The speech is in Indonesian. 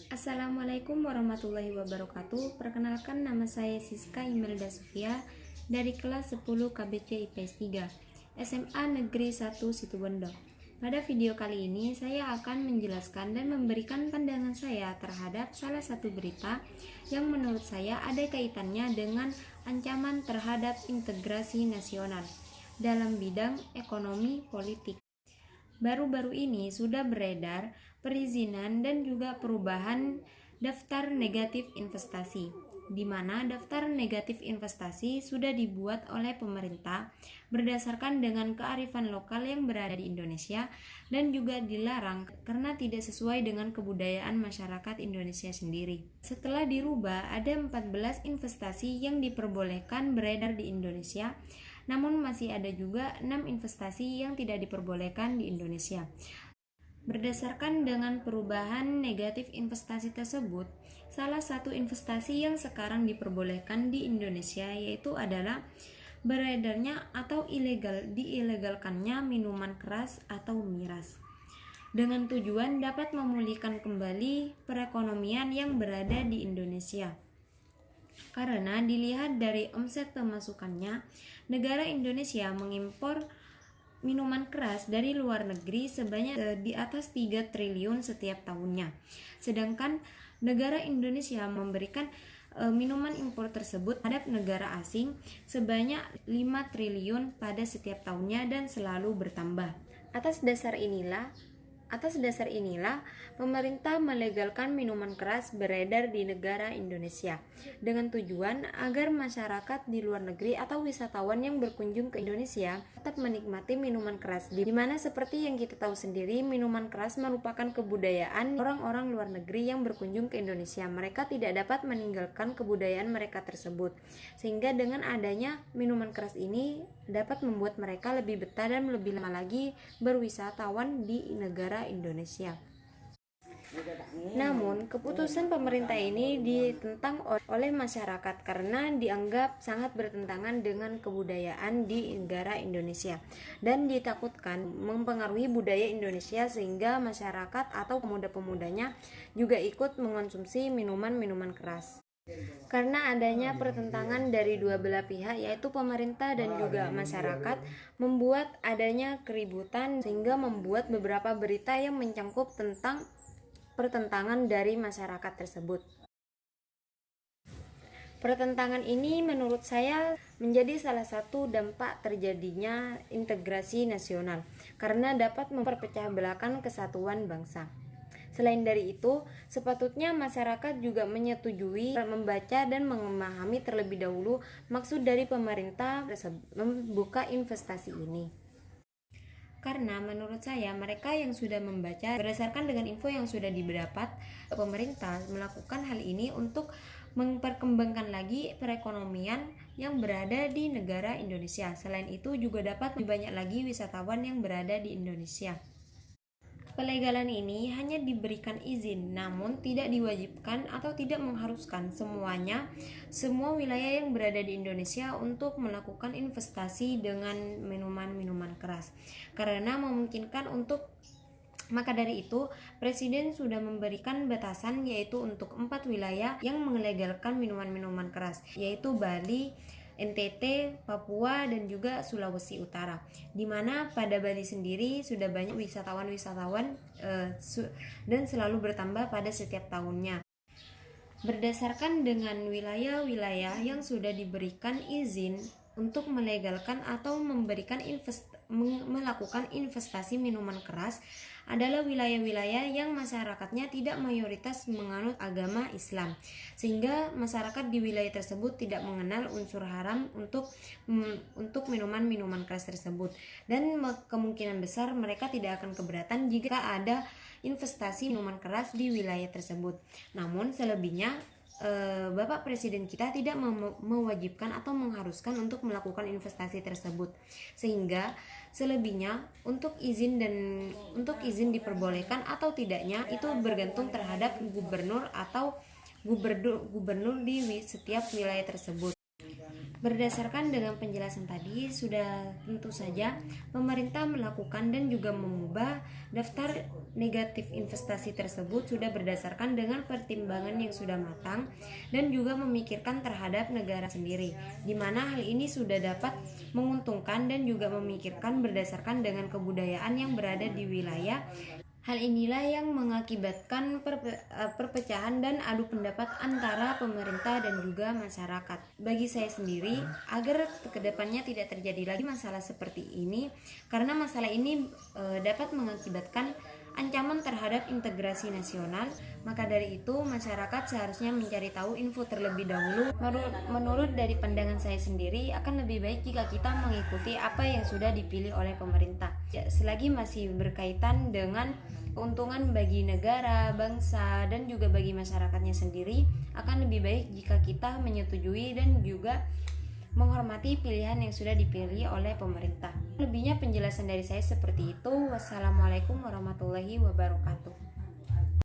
Assalamualaikum warahmatullahi wabarakatuh. Perkenalkan, nama saya Siska Imelda Sofia dari kelas 10 KBC IPS 3 SMA Negeri 1 Situbondo. Pada video kali ini saya akan menjelaskan dan memberikan pandangan saya terhadap salah satu berita yang menurut saya ada kaitannya dengan ancaman terhadap integrasi nasional dalam bidang ekonomi politik. Baru-baru ini sudah beredar perizinan dan juga perubahan daftar negatif investasi, di mana daftar negatif investasi sudah dibuat oleh pemerintah berdasarkan dengan kearifan lokal yang berada di Indonesia dan juga dilarang karena tidak sesuai dengan kebudayaan masyarakat Indonesia sendiri. Setelah dirubah, ada 14 investasi yang diperbolehkan beredar di Indonesia, namun masih ada juga 6 investasi yang tidak diperbolehkan di Indonesia. Berdasarkan dengan perubahan negatif investasi tersebut, salah satu investasi yang sekarang diperbolehkan di Indonesia yaitu adalah beredarnya atau diilegalkannya minuman keras atau miras, dengan tujuan dapat memulihkan kembali perekonomian yang berada di Indonesia. Karena dilihat dari omset pemasukannya, negara Indonesia mengimpor minuman keras dari luar negeri sebanyak di atas 3 triliun setiap tahunnya. Sedangkan negara Indonesia memberikan minuman impor tersebut terhadap negara asing sebanyak 5 triliun pada setiap tahunnya dan selalu bertambah. Atas dasar inilah pemerintah melegalkan minuman keras beredar di negara Indonesia dengan tujuan agar masyarakat di luar negeri atau wisatawan yang berkunjung ke Indonesia tetap menikmati minuman keras, di mana seperti yang kita tahu sendiri, minuman keras merupakan kebudayaan orang-orang luar negeri yang berkunjung ke Indonesia. Mereka tidak dapat meninggalkan kebudayaan mereka tersebut, sehingga dengan adanya minuman keras ini dapat membuat mereka lebih betah dan lebih lama lagi berwisatawan di negara Indonesia. Namun, keputusan pemerintah ini ditentang oleh masyarakat karena dianggap sangat bertentangan dengan kebudayaan di negara Indonesia dan ditakutkan mempengaruhi budaya Indonesia sehingga masyarakat atau pemuda-pemudanya juga ikut mengonsumsi minuman-minuman keras. Karena adanya pertentangan dari dua belah pihak yaitu pemerintah dan juga masyarakat, membuat adanya keributan sehingga membuat beberapa berita yang mencangkup tentang pertentangan dari masyarakat tersebut. Pertentangan ini menurut saya menjadi salah satu dampak terjadinya integrasi nasional karena dapat memperpecah belahkan kesatuan bangsa. Selain dari itu, sepatutnya masyarakat juga menyetujui, membaca dan memahami terlebih dahulu maksud dari pemerintah membuka investasi ini. Karena menurut saya mereka yang sudah membaca berdasarkan dengan info yang sudah didapat, pemerintah melakukan hal ini untuk memperkembangkan lagi perekonomian yang berada di negara Indonesia. Selain itu juga dapat lebih banyak lagi wisatawan yang berada di Indonesia. Pelegalan ini hanya diberikan izin, namun tidak diwajibkan atau tidak mengharuskan semua wilayah yang berada di Indonesia untuk melakukan investasi dengan minuman-minuman keras. Karena memungkinkan maka dari itu, Presiden sudah memberikan batasan yaitu untuk 4 wilayah yang melegalkan minuman-minuman keras, yaitu Bali, NTT, Papua, dan juga Sulawesi Utara. Di mana pada Bali sendiri sudah banyak wisatawan dan selalu bertambah pada setiap tahunnya. Berdasarkan dengan wilayah-wilayah yang sudah diberikan izin untuk melegalkan atau melakukan investasi minuman keras adalah wilayah-wilayah yang masyarakatnya tidak mayoritas menganut agama Islam, sehingga masyarakat di wilayah tersebut tidak mengenal unsur haram untuk minuman-minuman keras tersebut, dan kemungkinan besar mereka tidak akan keberatan jika ada investasi minuman keras di wilayah tersebut. Namun selebihnya Bapak Presiden kita tidak mewajibkan atau mengharuskan untuk melakukan investasi tersebut, sehingga selebihnya untuk izin diperbolehkan atau tidaknya itu bergantung terhadap gubernur di setiap wilayah tersebut. Berdasarkan dengan penjelasan tadi, sudah tentu saja pemerintah melakukan dan juga mengubah daftar negatif investasi tersebut sudah berdasarkan dengan pertimbangan yang sudah matang dan juga memikirkan terhadap negara sendiri, di mana hal ini sudah dapat menguntungkan dan juga memikirkan berdasarkan dengan kebudayaan yang berada di wilayah. Hal inilah yang mengakibatkan perpecahan dan adu pendapat antara pemerintah dan juga masyarakat. Bagi saya sendiri, agar kedepannya tidak terjadi lagi masalah seperti ini, karena masalah ini dapat mengakibatkan ancaman terhadap integrasi nasional, maka dari itu masyarakat seharusnya mencari tahu info terlebih dahulu. Menurut dari pandangan saya sendiri, akan lebih baik jika kita mengikuti apa yang sudah dipilih oleh pemerintah. Selagi masih berkaitan dengan keuntungan bagi negara, bangsa, dan juga bagi masyarakatnya sendiri, akan lebih baik jika kita menyetujui dan juga menghormati pilihan yang sudah dipilih oleh pemerintah. Lebihnya penjelasan dari saya seperti itu. Wassalamualaikum warahmatullahi wabarakatuh.